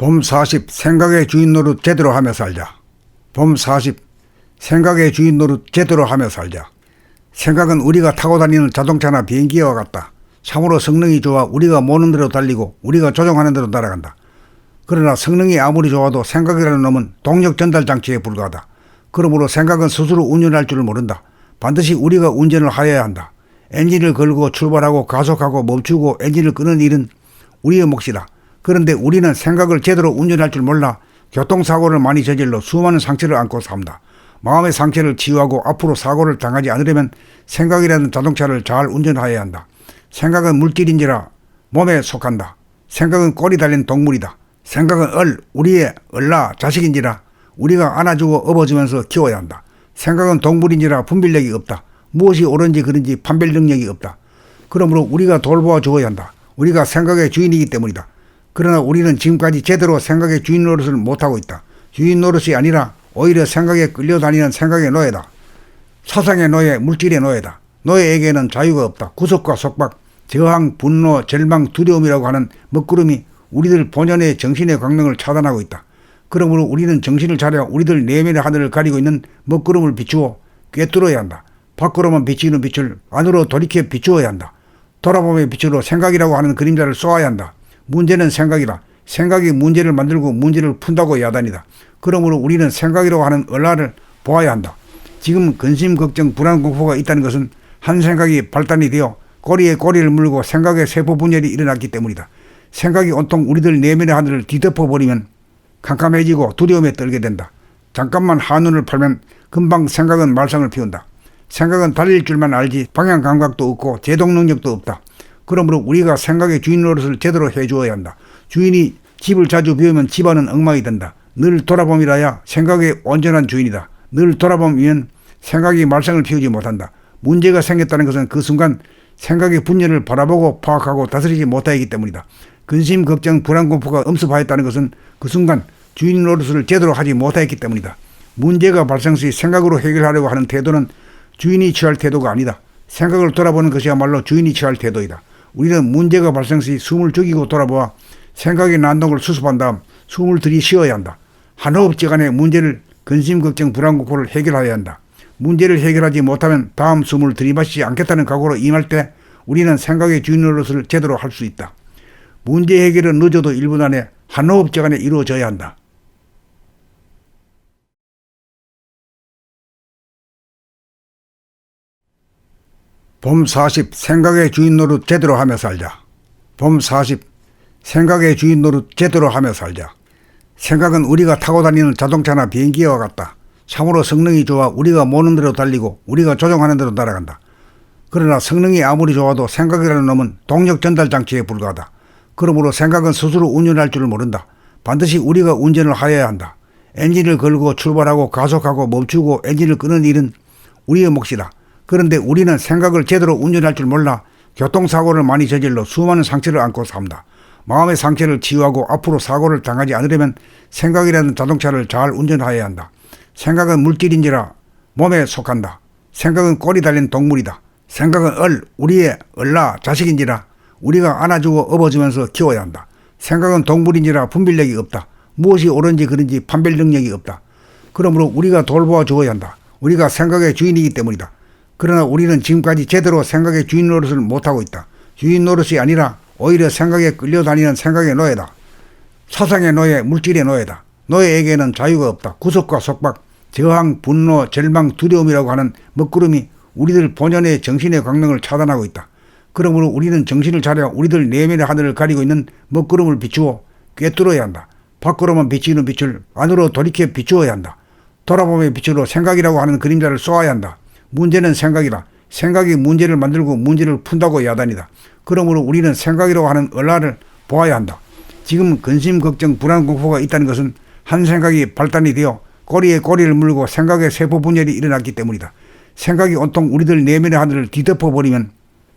봄 40 생각의 주인 노릇 제대로 하며 살자. 봄 40 생각의 주인 노릇 제대로 하며 살자. 생각은 우리가 타고 다니는 자동차나 비행기와 같다. 참으로 성능이 좋아 우리가 모는 대로 달리고 우리가 조종하는 대로 날아간다. 그러나 성능이 아무리 좋아도 생각이라는 놈은 동력 전달 장치에 불과하다. 그러므로 생각은 스스로 운전할 줄을 모른다. 반드시 우리가 운전을 하여야 한다. 엔진을 걸고 출발하고 가속하고 멈추고 엔진을 끄는 일은 우리의 몫이다. 그런데 우리는 생각을 제대로 운전할 줄 몰라 교통사고를 많이 저질러 수많은 상처를 안고 삽니다. 마음의 상처를 치유하고 앞으로 사고를 당하지 않으려면 생각이라는 자동차를 잘 운전하여야 한다. 생각은 물질인지라 몸에 속한다. 생각은 꼬리 달린 동물이다. 생각은 우리의 자식인지라 우리가 안아주고 업어주면서 키워야 한다. 생각은 동물인지라 분별력이 없다. 무엇이 옳은지 그른지 판별 능력이 없다. 그러므로 우리가 돌보아 주어야 한다. 우리가 생각의 주인이기 때문이다. 그러나 우리는 지금까지 제대로 생각의 주인 노릇을 못하고 있다. 주인 노릇이 아니라 오히려 생각에 끌려다니는 생각의 노예다. 사상의 노예, 물질의 노예다. 노예에게는 자유가 없다. 구속과 속박, 저항, 분노, 절망, 두려움이라고 하는 먹구름이 우리들 본연의 정신의 광명을 차단하고 있다. 그러므로 우리는 정신을 차려 우리들 내면의 하늘을 가리고 있는 먹구름을 비추어 꿰뚫어야 한다. 밖으로만 비치는 빛을 안으로 돌이켜 비추어야 한다. 돌아봄의 빛으로 생각이라고 하는 그림자를 쏘아야 한다. 문제는 생각이다. 생각이 문제를 만들고 문제를 푼다고 야단이다. 그러므로 우리는 생각이라고 하는 얼라를 보아야 한다. 지금 근심, 걱정, 불안, 공포가 있다는 것은 한 생각이 발단이 되어 꼬리에 꼬리를 물고 생각의 세포 분열이 일어났기 때문이다. 생각이 온통 우리들 내면의 하늘을 뒤덮어버리면 캄캄해지고 두려움에 떨게 된다. 잠깐만 한눈을 팔면 금방 생각은 말썽을 피운다. 생각은 달릴 줄만 알지 방향 감각도 없고 제동 능력도 없다. 그러므로 우리가 생각의 주인 노릇을 제대로 해주어야 한다. 주인이 집을 자주 비우면 집안은 엉망이 된다. 늘 돌아봄이라야 생각의 온전한 주인이다. 늘 돌아보면 생각이 말썽을 피우지 못한다. 문제가 생겼다는 것은 그 순간 생각의 분열을 바라보고 파악하고 다스리지 못하기 때문이다. 근심, 걱정, 불안, 공포가 엄습하였다는 것은 그 순간 주인 노릇을 제대로 하지 못하였기 때문이다. 문제가 발생 시 생각으로 해결하려고 하는 태도는 주인이 취할 태도가 아니다. 생각을 돌아보는 것이야말로 주인이 취할 태도이다. 우리는 문제가 발생 시 숨을 죽이고 돌아보아 생각의 난동을 수습한 다음 숨을 들이쉬어야 한다. 한 호흡지간에 문제를 근심, 걱정, 불안, 공포를 해결해야 한다. 문제를 해결하지 못하면 다음 숨을 들이마시지 않겠다는 각오로 임할 때 우리는 생각의 주인 노릇을 제대로 할 수 있다. 문제 해결은 늦어도 1분 안에 한 호흡지간에 이루어져야 한다. 봄 40 생각의 주인 노릇 제대로 하며 살자. 봄 40 생각의 주인 노릇 제대로 하며 살자. 생각은 우리가 타고 다니는 자동차나 비행기와 같다. 참으로 성능이 좋아 우리가 모는 대로 달리고 우리가 조종하는 대로 날아간다. 그러나 성능이 아무리 좋아도 생각이라는 놈은 동력 전달 장치에 불과하다. 그러므로 생각은 스스로 운전할 줄을 모른다. 반드시 우리가 운전을 하여야 한다. 엔진을 걸고 출발하고 가속하고 멈추고 엔진을 끄는 일은 우리의 몫이다. 그런데 우리는 생각을 제대로 운전할 줄 몰라 교통사고를 많이 저질러 수많은 상처를 안고 삽니다. 마음의 상처를 치유하고 앞으로 사고를 당하지 않으려면 생각이라는 자동차를 잘 운전하여야 한다. 생각은 물질인지라 몸에 속한다. 생각은 꼬리 달린 동물이다. 생각은 우리의 자식인지라 우리가 안아주고 업어주면서 키워야 한다. 생각은 동물인지라 분별력이 없다. 무엇이 옳은지 그른지 판별 능력이 없다. 그러므로 우리가 돌보아 주어야 한다. 우리가 생각의 주인이기 때문이다. 그러나 우리는 지금까지 제대로 생각의 주인 노릇을 못하고 있다. 주인 노릇이 아니라 오히려 생각에 끌려다니는 생각의 노예다. 사상의 노예, 물질의 노예다. 노예에게는 자유가 없다. 구속과 속박, 저항, 분노, 절망, 두려움이라고 하는 먹구름이 우리들 본연의 정신의 광명을 차단하고 있다. 그러므로 우리는 정신을 차려 우리들 내면의 하늘을 가리고 있는 먹구름을 비추어 꿰뚫어야 한다. 밖으로만 비치는 빛을 안으로 돌이켜 비추어야 한다. 돌아봄의 빛으로 생각이라고 하는 그림자를 쏘아야 한다. 문제는 생각이다. 생각이 문제를 만들고 문제를 푼다고 야단이다. 그러므로 우리는 생각이라고 하는 얼라를 보아야 한다. 지금 근심, 걱정, 불안, 공포가 있다는 것은 한 생각이 발단이 되어 꼬리에 꼬리를 물고 생각의 세포 분열이 일어났기 때문이다. 생각이 온통 우리들 내면의 하늘을 뒤덮어버리면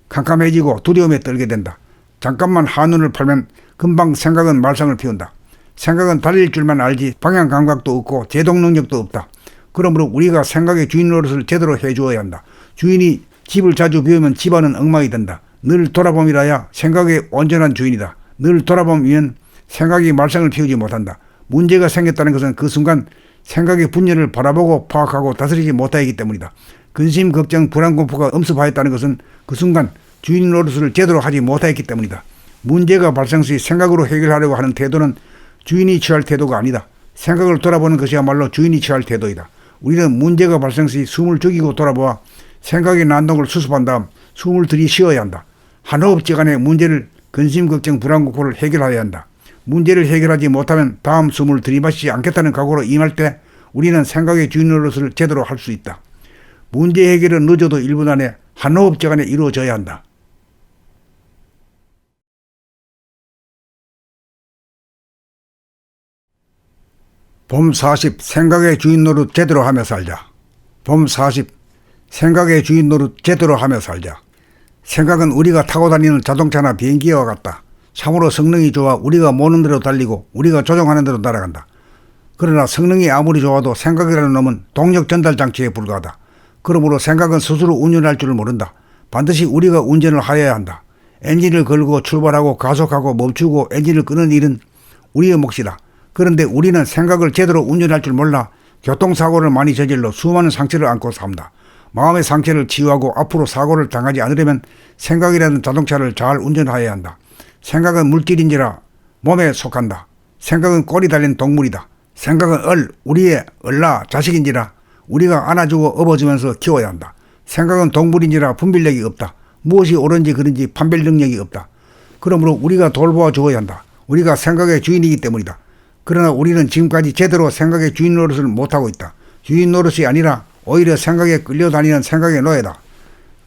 캄캄해지고 두려움에 떨게 된다. 잠깐만 한눈을 팔면 금방 생각은 말썽을 피운다. 생각은 달릴 줄만 알지 방향 감각도 없고 제동 능력도 없다. 그러므로 우리가 생각의 주인 노릇을 제대로 해주어야 한다. 주인이 집을 자주 비우면 집안은 엉망이 된다. 늘 돌아봄이라야 생각의 온전한 주인이다. 늘 돌아보면 생각이 말썽을 피우지 못한다. 문제가 생겼다는 것은 그 순간 생각의 분열을 바라보고 파악하고 다스리지 못하기 때문이다. 근심, 걱정, 불안, 공포가 엄습하였다는 것은 그 순간 주인 노릇을 제대로 하지 못하였기 때문이다. 문제가 발생 시 생각으로 해결하려고 하는 태도는 주인이 취할 태도가 아니다. 생각을 돌아보는 것이야말로 주인이 취할 태도이다. 우리는 문제가 발생 시 숨을 죽이고 돌아보아 생각의 난동을 수습한 다음 숨을 들이쉬어야 한다. 한 호흡지간에 문제를 근심, 걱정, 불안, 공포를 해결해야 한다. 문제를 해결하지 못하면 다음 숨을 들이마시지 않겠다는 각오로 임할 때 우리는 생각의 주인 노릇을 제대로 할 수 있다. 문제 해결은 늦어도 1분 안에 한 호흡지간에 이루어져야 한다. 봄 40. 생각의 주인 노릇 제대로 하며 살자. 봄 40. 생각의 주인 노릇 제대로 하며 살자. 생각은 우리가 타고 다니는 자동차나 비행기와 같다. 참으로 성능이 좋아 우리가 모는 대로 달리고 우리가 조종하는 대로 날아간다. 그러나 성능이 아무리 좋아도 생각이라는 놈은 동력 전달 장치에 불과하다. 그러므로 생각은 스스로 운전할 줄을 모른다. 반드시 우리가 운전을 하여야 한다. 엔진을 걸고 출발하고 가속하고 멈추고 엔진을 끄는 일은 우리의 몫이다. 그런데 우리는 생각을 제대로 운전할 줄 몰라 교통사고를 많이 저질러 수많은 상처를 안고 삽니다. 마음의 상처를 치유하고 앞으로 사고를 당하지 않으려면 생각이라는 자동차를 잘 운전하여야 한다. 생각은 물질인지라 몸에 속한다. 생각은 꼬리 달린 동물이다. 생각은 우리의 얼라 자식인지라 우리가 안아주고 업어주면서 키워야 한다. 생각은 동물인지라 분별력이 없다. 무엇이 옳은지 그른지 판별 능력이 없다. 그러므로 우리가 돌보아 주어야 한다. 우리가 생각의 주인이기 때문이다. 그러나 우리는 지금까지 제대로 생각의 주인 노릇을 못하고 있다. 주인 노릇이 아니라 오히려 생각에 끌려다니는 생각의 노예다.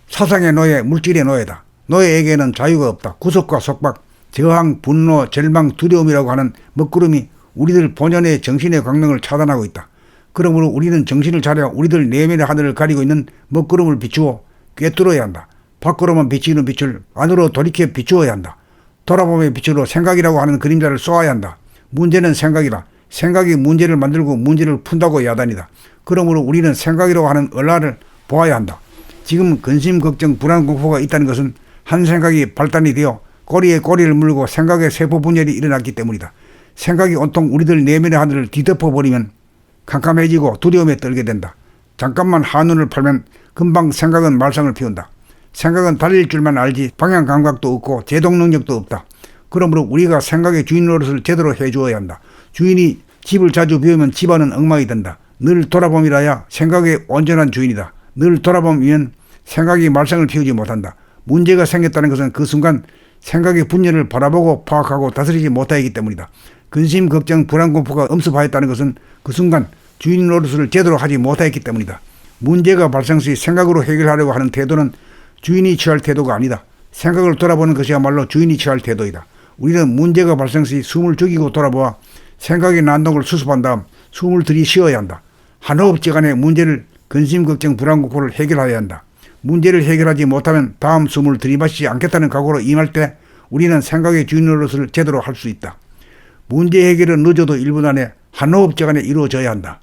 사상의 노예, 물질의 노예다. 노예에게는 자유가 없다. 구속과 속박, 저항, 분노, 절망, 두려움이라고 하는 먹구름이 우리들 본연의 정신의 광명을 차단하고 있다. 그러므로 우리는 정신을 차려 우리들 내면의 하늘을 가리고 있는 먹구름을 비추어 꿰뚫어야 한다. 밖으로만 비치는 빛을 안으로 돌이켜 비추어야 한다. 돌아봄의 빛으로 생각이라고 하는 그림자를 쏘아야 한다. 문제는 생각이다. 생각이 문제를 만들고 문제를 푼다고 야단이다. 그러므로 우리는 생각이라고 하는 얼라를 보아야 한다. 지금 근심, 걱정, 불안, 공포가 있다는 것은 한 생각이 발단이 되어 꼬리에 꼬리를 물고 생각의 세포 분열이 일어났기 때문이다. 생각이 온통 우리들 내면의 하늘을 뒤덮어버리면 캄캄해지고 두려움에 떨게 된다. 잠깐만 한눈을 팔면 금방 생각은 말썽을 피운다. 생각은 달릴 줄만 알지 방향 감각도 없고 제동 능력도 없다. 그러므로 우리가 생각의 주인 노릇을 제대로 해주어야 한다. 주인이 집을 자주 비우면 집안은 엉망이 된다. 늘 돌아봄이라야 생각의 온전한 주인이다. 늘 돌아보면 생각이 말썽을 피우지 못한다. 문제가 생겼다는 것은 그 순간 생각의 분열을 바라보고 파악하고 다스리지 못하기 때문이다. 근심, 걱정, 불안, 공포가 엄습하였다는 것은 그 순간 주인 노릇을 제대로 하지 못하였기 때문이다. 문제가 발생 시 생각으로 해결하려고 하는 태도는 주인이 취할 태도가 아니다. 생각을 돌아보는 것이야말로 주인이 취할 태도이다. 우리는 문제가 발생 시 숨을 죽이고 돌아보아 생각의 난동을 수습한 다음 숨을 들이쉬어야 한다. 한 호흡지간에 문제를 근심, 걱정, 불안, 공포를 해결해야 한다. 문제를 해결하지 못하면 다음 숨을 들이마시지 않겠다는 각오로 임할 때 우리는 생각의 주인 노릇을 제대로 할 수 있다. 문제 해결은 늦어도 1분 안에 한 호흡지간에 이루어져야 한다.